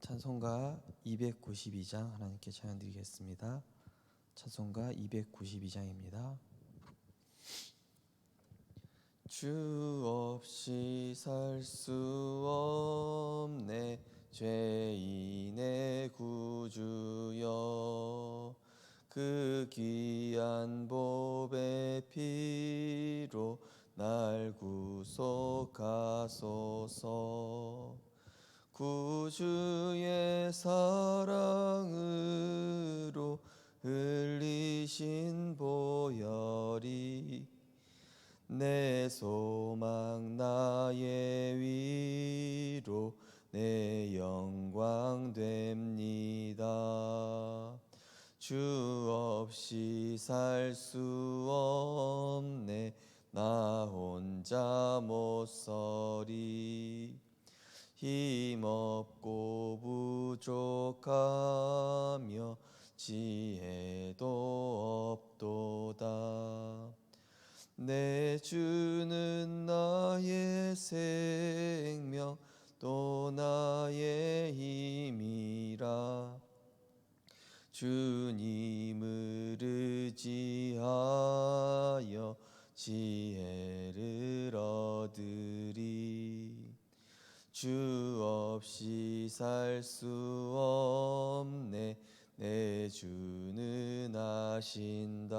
찬송가 292장 하나님께 찬양 드리겠습니다. 찬송가 292장입니다. 주 없이 살 수 없네 죄인의 구주여, 그 귀한 보배 피로 날 구속하소서. 구주의 사랑으로 흘리신 보혈이 내 소망 나의 위로 내 영광 됩니다. 주 없이 살 수 없네 나 혼자 못 서리. 힘없고 부족하며 지혜도 없도다. 내 주는 나의 생명 또 나의 힘이라. 주님을 의지하여 지혜를 얻으리. 주 없이 살 수 없네 내 주는 아신다.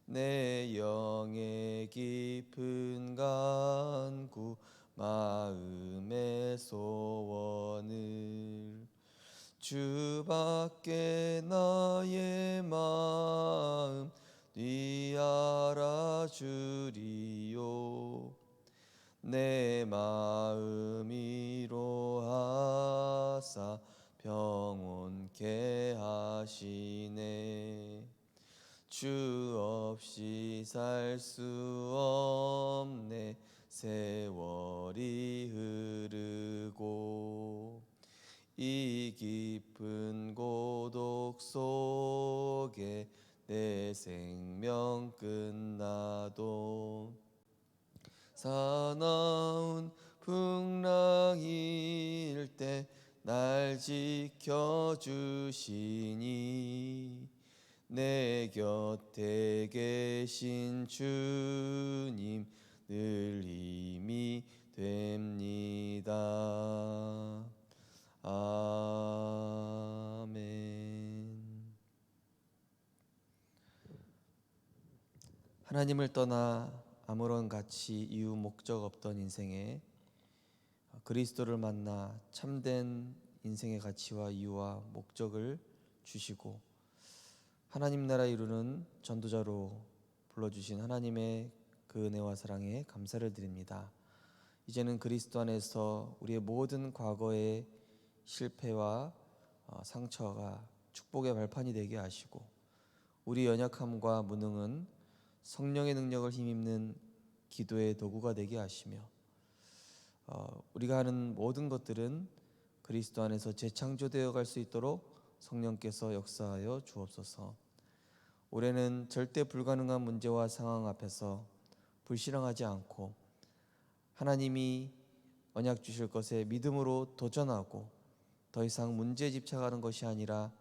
내 영의 깊은 간구 마음의 소원을 주밖에 나의 마음 네 알아주리요. 내 마음 위로하사 평온케 하시네. 주 없이 살 수 없네 세월이 흐르고 이 깊은 고독 속에 내 생명 끝나도 사나운 풍랑일 때 날 지켜주시니 내 곁에 계신 주님 늘 힘이 됩니다. 아멘. 하나님을 떠나 아무런 가치, 이유, 목적 없던 인생에 그리스도를 만나 참된 인생의 가치와 이유와 목적을 주시고 하나님 나라 이루는 전도자로 불러주신 하나님의 그 은혜와 사랑에 감사를 드립니다. 이제는 그리스도 안에서 우리의 모든 과거의 실패와 상처가 축복의 발판이 되게 하시고 우리 연약함과 무능은 성령의 능력을 힘입는 기도의 도구가 되게 하시며 우리가 하는 모든 것들은 그리스도 안에서 재창조되어 갈 수 있도록 성령께서 역사하여 주옵소서. 올해는 절대 불가능한 문제와 상황 앞에서 불신앙하지 않고 하나님이 언약 주실 것에 믿음으로 도전하고 더 이상 문제에 집착하는 것이 아니라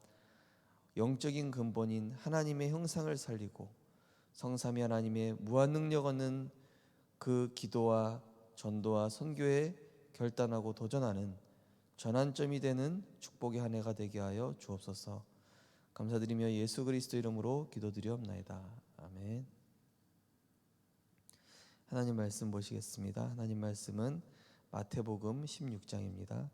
영적인 근본인 하나님의 형상을 살리고 성삼위 하나님의 무한 능력 얻는 그 기도와 전도와 선교에 결단하고 도전하는 전환점이 되는 축복의 한 해가 되게 하여 주옵소서. 감사드리며 예수 그리스도 이름으로 기도드리옵나이다. 아멘. 하나님 말씀 보시겠습니다. 하나님 말씀은 마태복음 16장입니다.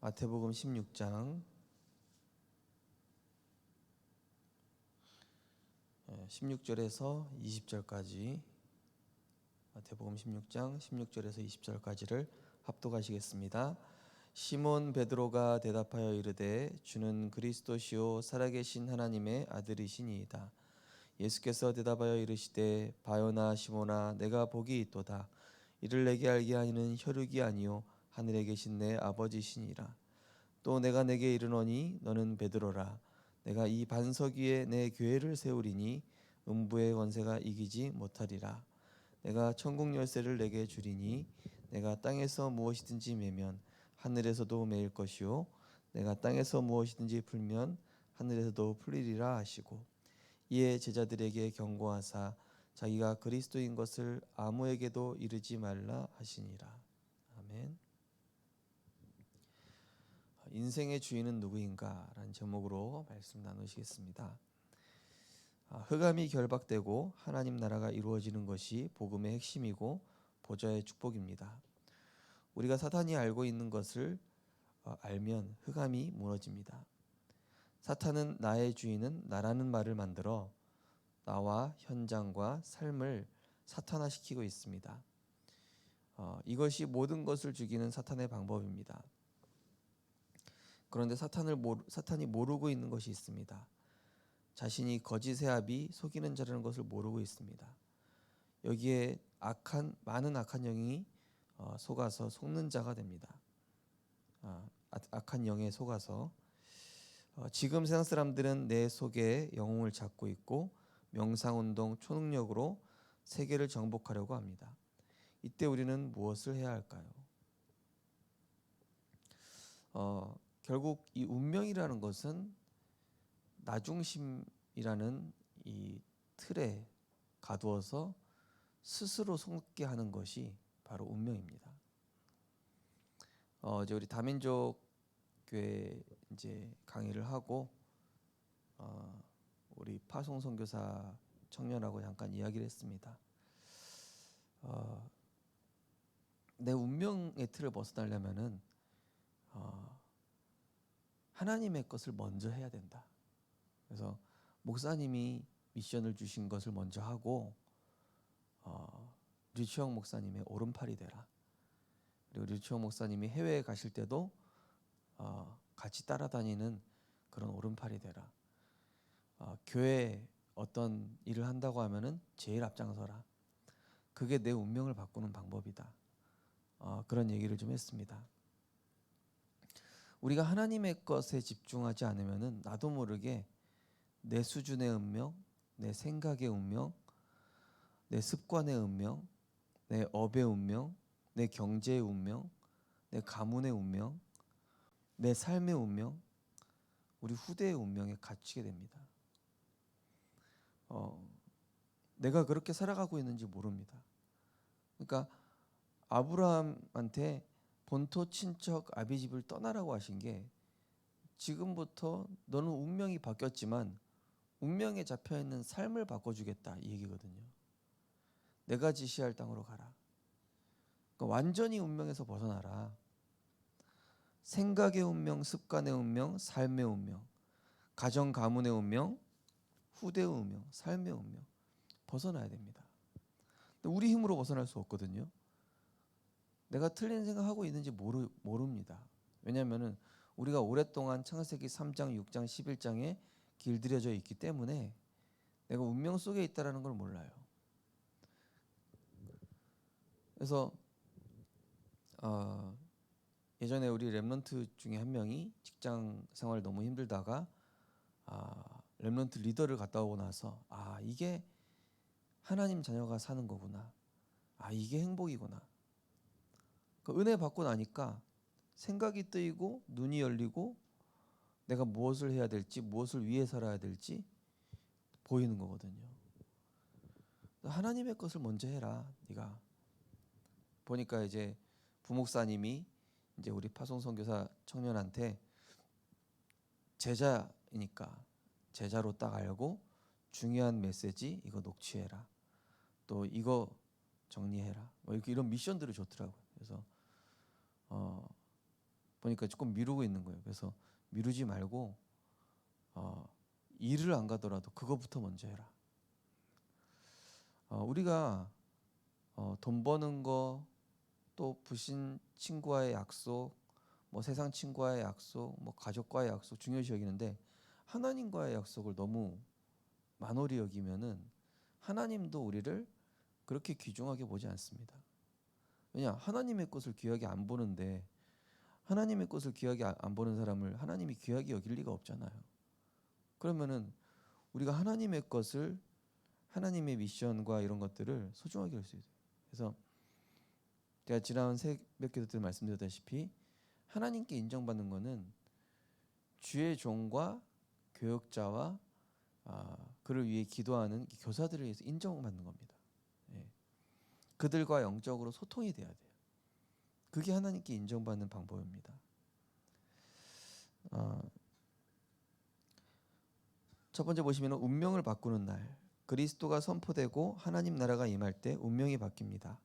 마태복음 16장 16절에서 20절까지 마태복음 16장 16절에서 20절까지를 합독하시겠습니다. 시몬 베드로가 대답하여 이르되 주는 그리스도시요 살아계신 하나님의 아들이시니이다. 예수께서 대답하여 이르시되 바요나 시몬아 내가 복이 있도다. 이를 내게 알게 하니는 혈육이 아니요 하늘에 계신 내 아버지시니라. 또 내가 내게 이르노니 너는 베드로라. 내가 이 반석 위에 내 교회를 세우리니 음부의 권세가 이기지 못하리라. 내가 천국 열쇠를 내게 주리니 내가 땅에서 무엇이든지 매면 하늘에서도 매일 것이요 내가 땅에서 무엇이든지 풀면 하늘에서도 풀리리라 하시고, 이에 제자들에게 경고하사 자기가 그리스도인 것을 아무에게도 이르지 말라 하시니라. 아멘. 인생의 주인은 누구인가? 라는 제목으로 말씀 나누시겠습니다. 흑암이 결박되고 하나님 나라가 이루어지는 것이 복음의 핵심이고 보좌의 축복입니다. 우리가 사탄이 알고 있는 것을 알면 흑암이 무너집니다. 사탄은 나의 주인은 나라는 말을 만들어 나와 현장과 삶을 사탄화시키고 있습니다. 이것이 모든 것을 죽이는 사탄의 방법입니다. 그런데 사탄이 모르고 있는 것이 있습니다. 자신이 거짓의 아비 속이는 자라는 것을 모르고 있습니다. 여기에 많은 악한 영이 속아서 속는 자가 됩니다. 악한 영에 속아서 지금 세상 사람들은 내 속에 영웅을 찾고 있고 명상운동, 초능력으로 세계를 정복하려고 합니다. 이때 우리는 무엇을 해야 할까요? 결국 이 운명이라는 것은 나중심이라는 이 틀에 가두어서 스스로 속게 하는 것이 바로 운명입니다. 이제 우리 다민족 교회 이제 강의를 하고 우리 파송 선교사 청년하고 잠깐 이야기를 했습니다. 내 운명의 틀을 벗어나려면은 하나님의 것을 먼저 해야 된다. 그래서 목사님이 미션을 주신 것을 먼저 하고 류치영 목사님의 오른팔이 되라. 그리고 류치영 목사님이 해외에 가실 때도 같이 따라다니는 그런 오른팔이 되라. 교회에 어떤 일을 한다고 하면은 제일 앞장서라. 그게 내 운명을 바꾸는 방법이다. 그런 얘기를 좀 했습니다. 우리가 하나님의 것에 집중하지 않으면은 나도 모르게 내 수준의 운명, 내 생각의 운명, 내 습관의 운명, 내 업의 운명, 내 경제의 운명, 내 가문의 운명, 내 삶의 운명, 우리 후대의 운명에 갇히게 됩니다. 내가 그렇게 살아가고 있는지 모릅니다. 그러니까 아브라함한테 본토 친척 아비 집을 떠나라고 하신 게 지금부터 너는 운명이 바뀌었지만 운명에 잡혀있는 삶을 바꿔주겠다 이 얘기거든요. 내가 지시할 땅으로 가라. 그러니까 완전히 운명에서 벗어나라. 생각의 운명, 습관의 운명, 삶의 운명, 가정 가문의 운명, 후대의 운명, 삶의 운명 벗어나야 됩니다. 근데 우리 힘으로 벗어날 수 없거든요. 내가 틀린 생각하고 있는지 모릅니다. 왜냐하면 우리가 오랫동안 창세기 3장, 6장, 11장에 길들여져 있기 때문에 내가 운명 속에 있다는 걸 몰라요. 그래서 예전에 우리 렘넌트 중에 한 명이 직장 생활 너무 힘들다가 렘넌트 리더를 갔다 오고 나서 이게 하나님 자녀가 사는 거구나. 이게 행복이구나. 그 은혜 받고 나니까 생각이 뜨이고 눈이 열리고 내가 무엇을 해야 될지, 무엇을 위해 살아야 될지 보이는 거거든요. 하나님의 것을 먼저 해라. 네가 보니까 이제 부목사님이 이제 우리 파송 선교사 청년한테 제자이니까 제자로 딱 알고 중요한 메시지 이거 녹취해라. 또 이거 정리해라. 뭐 이렇게 이런 미션들을 줬더라고요. 그래서 보니까 조금 미루고 있는 거예요. 그래서 미루지 말고 일을 안 가더라도 그거부터 먼저 해라. 우리가 돈 버는 거, 또 부신 친구와의 약속, 뭐 세상 친구와의 약속, 뭐 가족과의 약속 중요시 여기는데 하나님과의 약속을 너무 만홀히 여기면은 하나님도 우리를 그렇게 귀중하게 보지 않습니다. 왜냐? 하나님의 것을 귀하게 안 보는데 하나님의 것을 귀하게 안 보는 사람을 하나님이 귀하게 여길 리가 없잖아요. 그러면은 우리가 하나님의 것을 하나님의 미션과 이런 것들을 소중하게 할 수 있어요. 그래서 제가 지난 새벽 기도 때 말씀드렸다시피 하나님께 인정받는 것은 주의 종과 교역자와 그를 위해 기도하는 교사들을 위해서 인정받는 겁니다. 예. 그들과 영적으로 소통이 돼야 돼요. 그게 하나님께 인정받는 방법입니다. 첫 번째 보시면 운명을 바꾸는 날, 그리스도가 선포되고 하나님 나라가 임할 때 운명이 바뀝니다.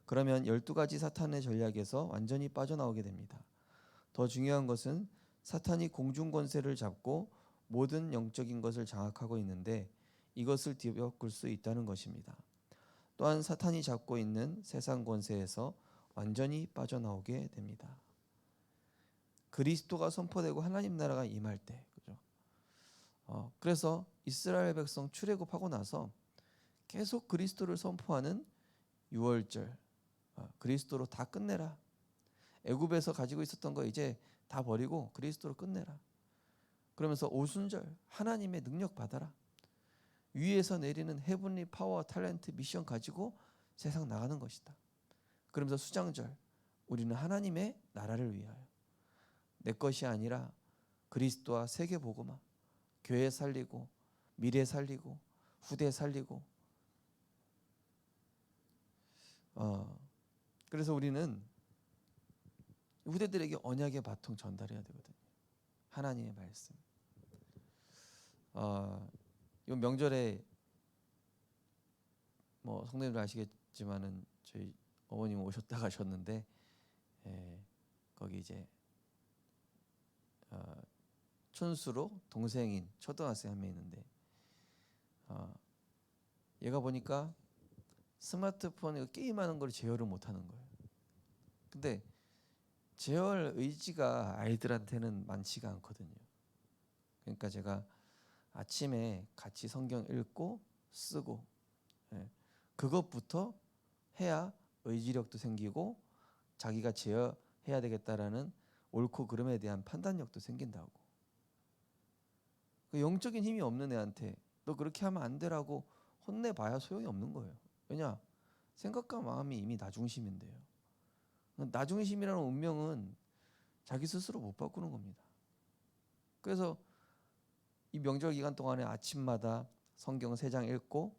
그러면 12가지 사탄의 전략에서 완전히 빠져나오게 됩니다. 더 중요한 것은 사탄이 공중 권세를 잡고 모든 영적인 것을 장악하고 있는데 이것을 뒤엎을 수 있다는 것입니다. 또한 사탄이 잡고 있는 세상 권세에서 완전히 빠져나오게 됩니다. 그리스도가 선포되고 하나님 나라가 임할 때, 그죠? 그래서 이스라엘 백성 출애굽하고 나서 계속 그리스도를 선포하는 유월절, 그리스도로 다 끝내라. 애굽에서 가지고 있었던 거 이제 다 버리고 그리스도로 끝내라. 그러면서 오순절 하나님의 능력 받아라. 위에서 내리는 헤븐리 파워, 탤런트, 미션 가지고 세상 나가는 것이다. 그러면서 수장절, 우리는 하나님의 나라를 위하여 내 것이 아니라 그리스도와 세계 복음화, 교회 살리고 미래 살리고 후대 살리고. 그래서 우리는 후대들에게 언약의 바통 전달해야 되거든요. 하나님의 말씀. 이 명절에 뭐 성도님들 아시겠지만은 저희 어머님 오셨다 가셨는데, 거기 이제 촌수로 동생인 초등학생 한 명 있는데, 얘가 보니까 스마트폰에 게임하는 걸 제어를 못하는 거예요. 근데 제어할 의지가 아이들한테는 많지가 않거든요. 그러니까 제가 아침에 같이 성경 읽고 쓰고, 그것부터 해야 의지력도 생기고 자기가 제어해야 되겠다라는 옳고 그름에 대한 판단력도 생긴다고. 그 영적인 힘이 없는 애한테 너 그렇게 하면 안 되라고 혼내봐야 소용이 없는 거예요. 왜냐? 생각과 마음이 이미 나 중심인데요. 나 중심이라는 운명은 자기 스스로 못 바꾸는 겁니다. 그래서 이 명절 기간 동안에 아침마다 성경 3장 읽고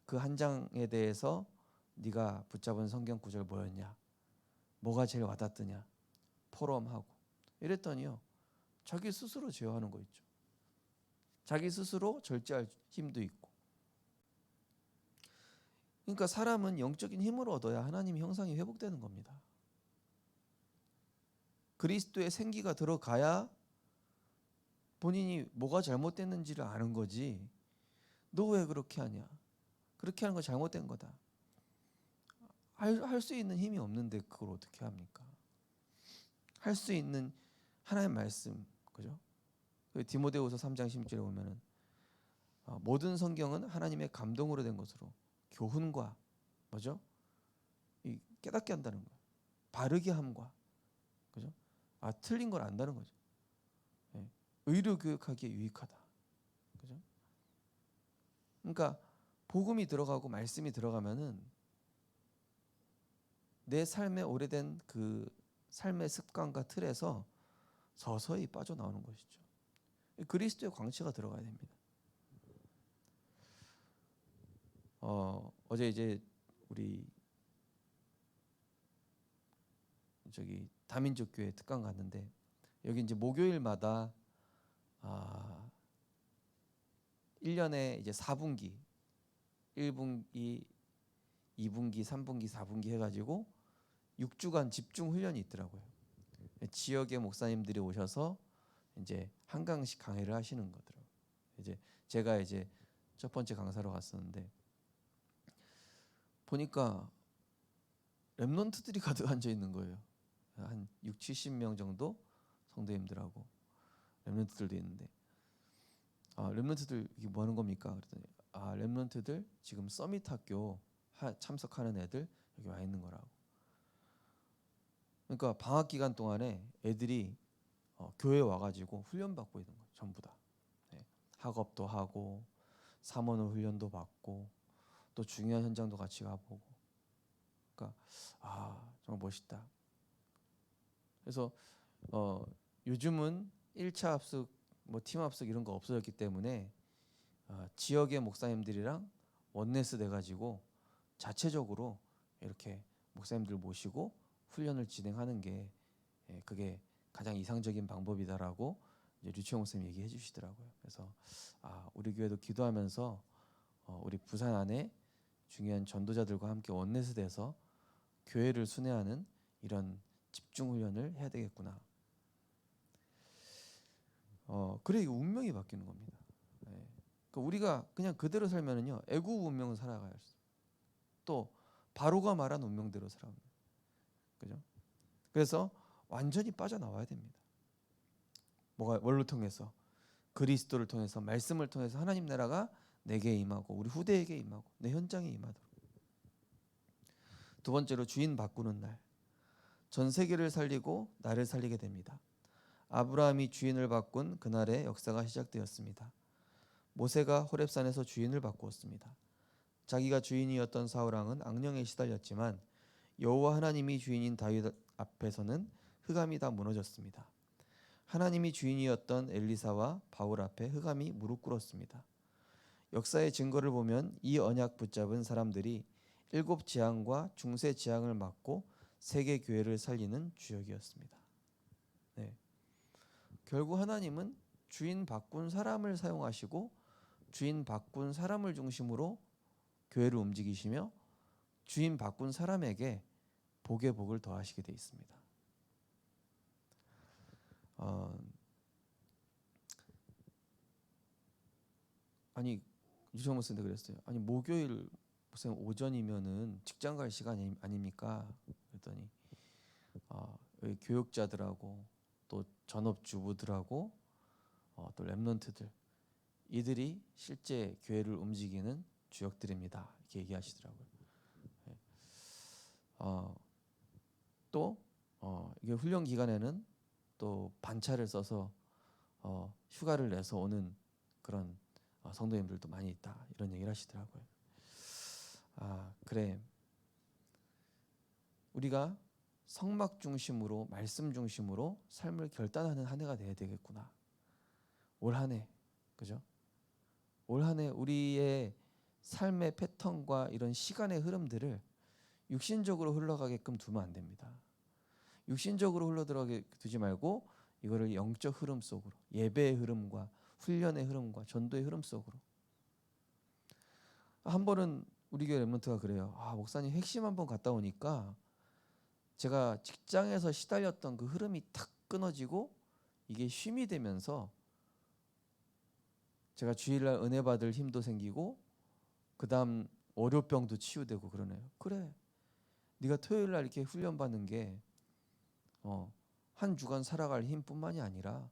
그 한 장에 대해서 네가 붙잡은 성경 구절 뭐였냐, 뭐가 제일 와닿더냐 포럼하고 이랬더니요, 자기 스스로 제어하는 거 있죠. 자기 스스로 절제할 힘도 있고. 그러니까 사람은 영적인 힘을 얻어야 하나님의 형상이 회복되는 겁니다. 그리스도의 생기가 들어가야 본인이 뭐가 잘못됐는지를 아는 거지. 너 왜 그렇게 하냐? 그렇게 하는 거 잘못된 거다. 할 수 있는 힘이 없는데 그걸 어떻게 합니까? 할 수 있는 하나님의 말씀, 그죠? 디모데후서 3장 10절에 보면은 모든 성경은 하나님의 감동으로 된 것으로 교훈과 뭐죠? 이 깨닫게 한다는 거예요. 바르게 함과, 그죠? 틀린 걸 안다는 거죠. 의료 교육하기에 유익하다, 그죠? 그러니까 복음이 들어가고 말씀이 들어가면은 내 삶의 오래된 그 삶의 습관과 틀에서 서서히 빠져나오는 것이죠. 그리스도의 광채가 들어가야 됩니다. 어제 이제 우리 저기 다민족 교회 특강 갔는데, 여기 이제 목요일마다 1년에 이제 4분기, 1분기, 2분기, 3분기, 4분기 해가지고 6주간 집중 훈련이 있더라고요. 지역의 목사님들이 오셔서 이제 한강식 강해를 하시는 거더라고요. 이제 제가 이제 첫 번째 강사로 갔었는데 보니까 렘넌트들이 가득 앉아 있는 거예요. 한 6, 70명 정도 성도님들하고 렘넌트들도 있는데, 렘넌트들 이게 뭐 하는 겁니까? 그랬더니 렘넌트들 지금 서밋 학교 참석하는 애들 여기 와 있는 거라고. 그러니까 방학 기간 동안에 애들이 교회 와가지고 훈련 받고 있는 거예요. 전부 다. 학업도 하고 사모는 훈련도 받고 또 중요한 현장도 같이 가보고, 그러니까 정말 멋있다. 그래서 요즘은 1차 합숙, 팀 합숙 이런 거 없어졌기 때문에 지역의 목사님들이랑 원네스 돼가지고 자체적으로 이렇게 목사님들 모시고 훈련을 진행하는 게 그게 가장 이상적인 방법이다라고 이제 류치영 목사님 얘기해 주시더라고요. 그래서 우리 교회도 기도하면서 우리 부산 안에 중요한 전도자들과 함께 원네스 돼서 교회를 순회하는 이런 집중 훈련을 해야 되겠구나. 그래 이게 운명이 바뀌는 겁니다. 그러니까 우리가 그냥 그대로 살면은요 애국 운명을 살아가야 할 수. 또 바로가 말한 운명대로 살아갑니다. 그죠? 그래서 완전히 빠져나와야 됩니다. 뭘로 통해서? 그리스도를 통해서, 말씀을 통해서 하나님 나라가 내게 임하고 우리 후대에게 임하고 내 현장에 임하도록. 두 번째로 주인 바꾸는 날. 전 세계를 살리고 나를 살리게 됩니다. 아브라함이 주인을 바꾼 그날의 역사가 시작되었습니다. 모세가 호렙산에서 주인을 바꾸었습니다. 자기가 주인이었던 사울왕은 악령에 시달렸지만 여호와 하나님이 주인인 다윗 앞에서는 흑암이 다 무너졌습니다. 하나님이 주인이었던 엘리사와 바울 앞에 흑암이 무릎 꿇었습니다. 역사의 증거를 보면 이 언약 붙잡은 사람들이 7 재앙과 중세 재앙을 막고 세계 교회를 살리는 주역이었습니다. 네. 결국 하나님은 주인 바꾼 사람을 사용하시고 주인 바꾼 사람을 중심으로 교회를 움직이시며 주인 바꾼 사람에게 복의 복을 더하시게 되어 있습니다. 아니 유정 목사님도 그랬어요. 아니 목요일 무슨 오전이면은 직장 갈 시간 아닙니까? 그랬더니 여기 교육자들하고 또 전업주부들하고 또 랩런트들 이들이 실제 교회를 움직이는 주역들입니다. 이렇게 얘기하시더라고요. 네. 또 이게 훈련 기간에는 또 반차를 써서 휴가를 내서 오는 그런 성도님들도 많이 있다 이런 얘기를 하시더라고요. 그래 우리가 성막 중심으로 말씀 중심으로 삶을 결단하는 한 해가 돼야 되겠구나. 올 한 해 그죠? 올 한 해 우리의 삶의 패턴과 이런 시간의 흐름들을 육신적으로 흘러가게끔 두면 안 됩니다. 육신적으로 흘러들어가게 두지 말고 이거를 영적 흐름 속으로, 예배의 흐름과 훈련의 흐름과 전도의 흐름 속으로. 한 번은 우리 교회 랩런트가 그래요. 목사님 핵심 한번 갔다 오니까 제가 직장에서 시달렸던 그 흐름이 탁 끊어지고 이게 쉼이 되면서 제가 주일날 은혜 받을 힘도 생기고 그 다음 월요병도 치유되고 그러네요. 그래 네가 토요일날 이렇게 훈련받는 게 한 주간 살아갈 힘뿐만이 아니라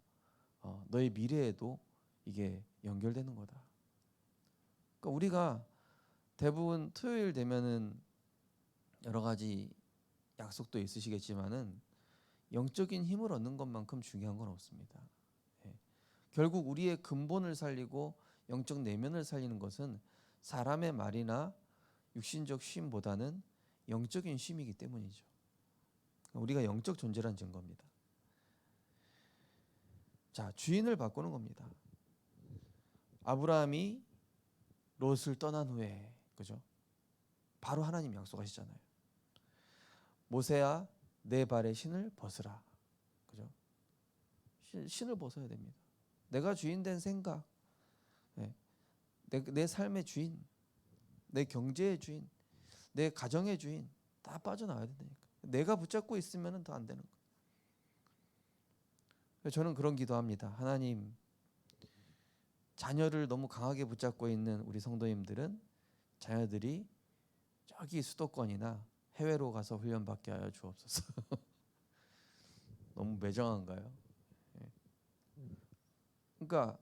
너의 미래에도 이게 연결되는 거다. 그러니까 우리가 대부분 토요일 되면은 여러 가지 약속도 있으시겠지만은 영적인 힘을 얻는 것만큼 중요한 건 없습니다. 결국 우리의 근본을 살리고 영적 내면을 살리는 것은 사람의 말이나 육신적 쉼보다는 영적인 쉼이기 때문이죠. 우리가 영적 존재란 증거입니다. 자, 주인을 바꾸는 겁니다. 아브라함이 롯을 떠난 후에 그죠? 바로 하나님 약속하시잖아요. 모세야 내 발의 신을 벗으라. 그죠? 신을 벗어야 됩니다. 내가 주인 된 생각, 내 삶의 주인, 내 경제의 주인, 내 가정의 주인 다 빠져나와야 된다니까. 내가 붙잡고 있으면 더 안 되는 거예요. 저는 그런 기도합니다. 하나님, 자녀를 너무 강하게 붙잡고 있는 우리 성도님들은 자녀들이 저기 수도권이나 해외로 가서 훈련받게 하여 주옵소서. 너무 매정한가요? 그러니까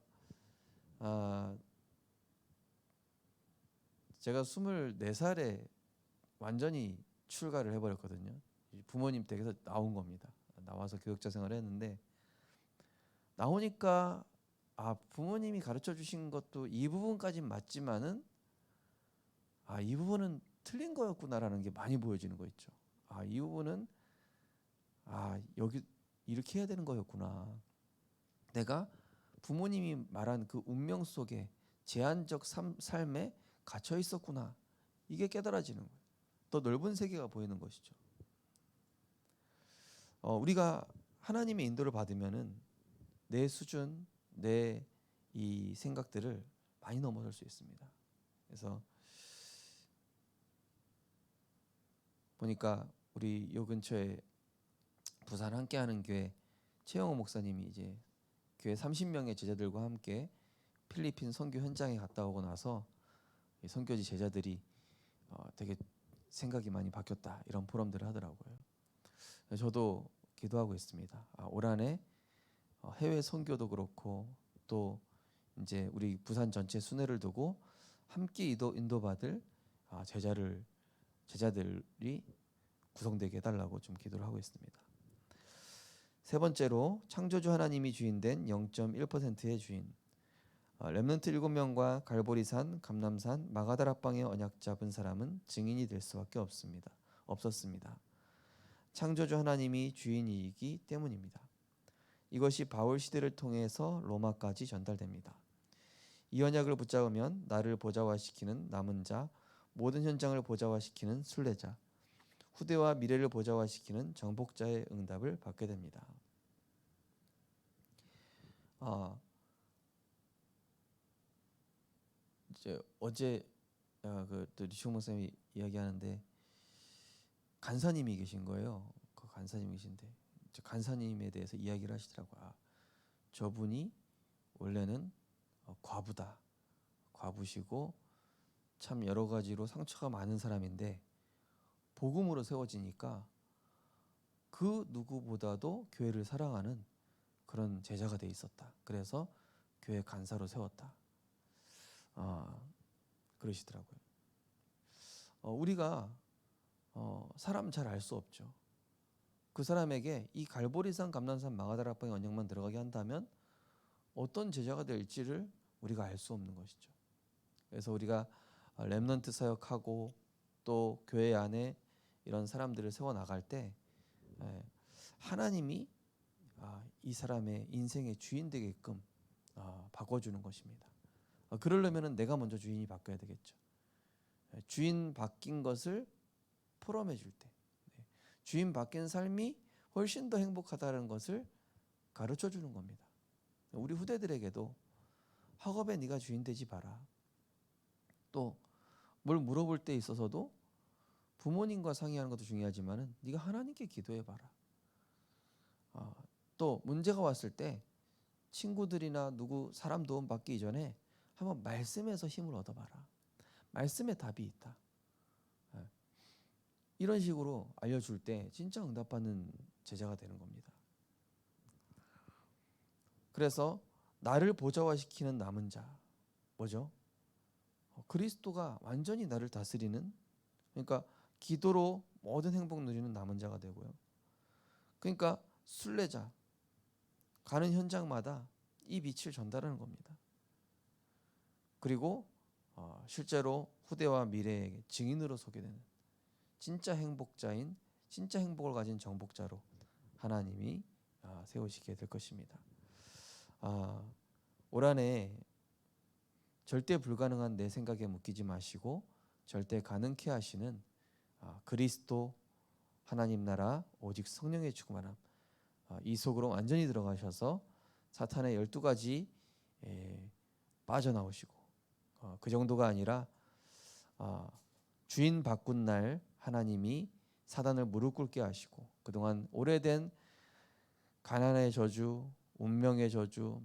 제가 24살에 완전히 출가를 해버렸거든요. 부모님 댁에서 나온 겁니다. 나와서 교육자 생활을 했는데 나오니까 부모님이 가르쳐 주신 것도 이 부분까진 맞지만은 이 부분은 틀린 거였구나라는 게 많이 보여지는 거 있죠. 이 부분은 여기 이렇게 해야 되는 거였구나. 내가 부모님이 말한 그 운명 속에 제한적 삶에 갇혀 있었구나. 이게 깨달아지는 거예요. 더 넓은 세계가 보이는 것이죠. 우리가 하나님의 인도를 받으면은 내 수준, 내 이 생각들을 많이 넘어설 수 있습니다. 그래서 보니까 우리 요 근처에 부산 함께하는 교회 최영호 목사님이 이제 교회 30명의 제자들과 함께 필리핀 선교 현장에 갔다 오고 나서 선교지 제자들이 되게 생각이 많이 바뀌었다 이런 포럼들을 하더라고요. 저도 기도하고 있습니다. 올 한해 해외 선교도 그렇고 또 이제 우리 부산 전체 순회를 두고 함께 인도받을 제자들이 구성되게 해달라고 좀 기도를 하고 있습니다. 세 번째로 창조주 하나님이 주인된 0.1%의 주인. 렘넌트 7명과 갈보리산, 감람산, 마가다락방의 언약 잡은 사람은 증인이 될 수밖에 없었습니다. 창조주 하나님이 주인이기 때문입니다. 이것이 바울 시대를 통해서 로마까지 전달됩니다. 이 언약을 붙잡으면 나를 보좌화시키는 남은 자, 모든 현장을 보좌화시키는 순례자, 후대와 미래를 보좌화시키는 정복자의 응답을 받게 됩니다. 이제 어제 또 리충 목사님이 이야기하는데 간사님이 계신 거예요. 그 간사님이 계신데 간사님에 대해서 이야기를 하시더라고요. 저분이 원래는 과부시고 참 여러 가지로 상처가 많은 사람인데 복음으로 세워지니까 그 누구보다도 교회를 사랑하는 그런 제자가 돼 있었다. 그래서 교회 간사로 세웠다. 그러시더라고요. 우리가 사람 잘 알 수 없죠. 그 사람에게 이 갈보리산, 감람산, 마가다락방의 언약만 들어가게 한다면 어떤 제자가 될지를 우리가 알 수 없는 것이죠. 그래서 우리가 렘넌트 사역하고 또 교회 안에 이런 사람들을 세워 나갈 때 하나님이 이 사람의 인생의 주인 되게끔 바꿔주는 것입니다. 그러려면 내가 먼저 주인이 바뀌어야 되겠죠. 주인 바뀐 것을 포럼해 줄 때, 주인 바뀐 삶이 훨씬 더 행복하다는 것을 가르쳐 주는 겁니다. 우리 후대들에게도 학업에 네가 주인 되지 마라. 또 뭘 물어볼 때 있어서도 부모님과 상의하는 것도 중요하지만은 네가 하나님께 기도해 봐라. 또 문제가 왔을 때 친구들이나 누구 사람 도움 받기 이전에 한번 말씀에서 힘을 얻어봐라. 말씀에 답이 있다. 이런 식으로 알려줄 때 진짜 응답받는 제자가 되는 겁니다. 그래서 나를 보좌화시키는 남은 자 뭐죠? 그리스도가 완전히 나를 다스리는, 그러니까 기도로 모든 행복 누리는 남은 자가 되고요. 그러니까 순례자, 가는 현장마다 이 빛을 전달하는 겁니다. 그리고 실제로 후대와 미래에게 증인으로 서게 되는 진짜 행복자인, 진짜 행복을 가진 정복자로 하나님이 세우시게 될 것입니다. 올 한해 절대 불가능한 내 생각에 묶이지 마시고 절대 가능케 하시는 그리스도 하나님 나라 오직 성령의 충만함, 이 속으로 완전히 들어가셔서 사탄의 12가지 빠져나오시고 그 정도가 아니라 주인 바꾼 날 하나님이 사단을 무릎 꿇게 하시고 그동안 오래된 가난의 저주, 운명의 저주,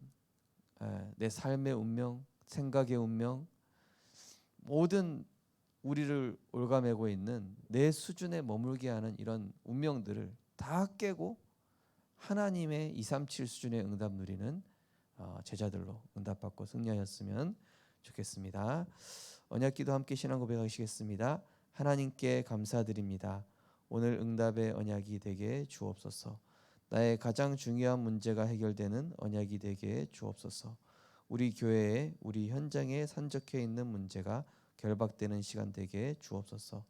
내 삶의 운명, 생각의 운명, 모든 우리를 올가매고 있는 내 수준에 머물게 하는 이런 운명들을 다 깨고 하나님의 237 수준의 응답 누리는 제자들로 응답받고 승리하였으면 좋겠습니다. 언약기도 함께 신앙 고백하시겠습니다. 하나님께 감사드립니다. 오늘 응답의 언약이 되게 주옵소서. 나의 가장 중요한 문제가 해결되는 언약이 되게 주옵소서. 우리 교회에 우리 현장에 산적해 있는 문제가 결박되는 시간 되게 주옵소서.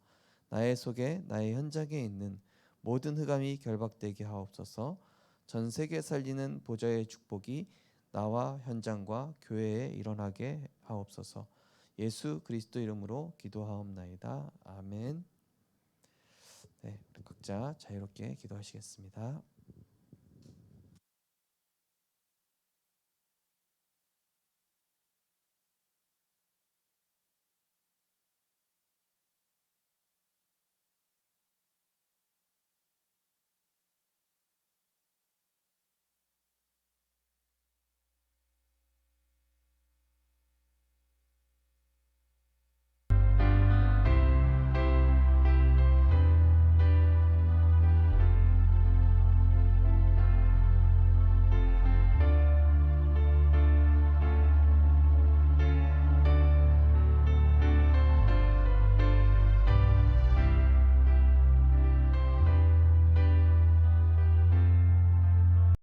나의 속에 나의 현장에 있는 모든 흑암이 결박되게 하옵소서. 전 세계 살리는 보좌의 축복이 나와 현장과 교회에 일어나게 하옵소서. 예수 그리스도 이름으로 기도하옵나이다. 아멘. 네, 각자 자유롭게 기도하시겠습니다.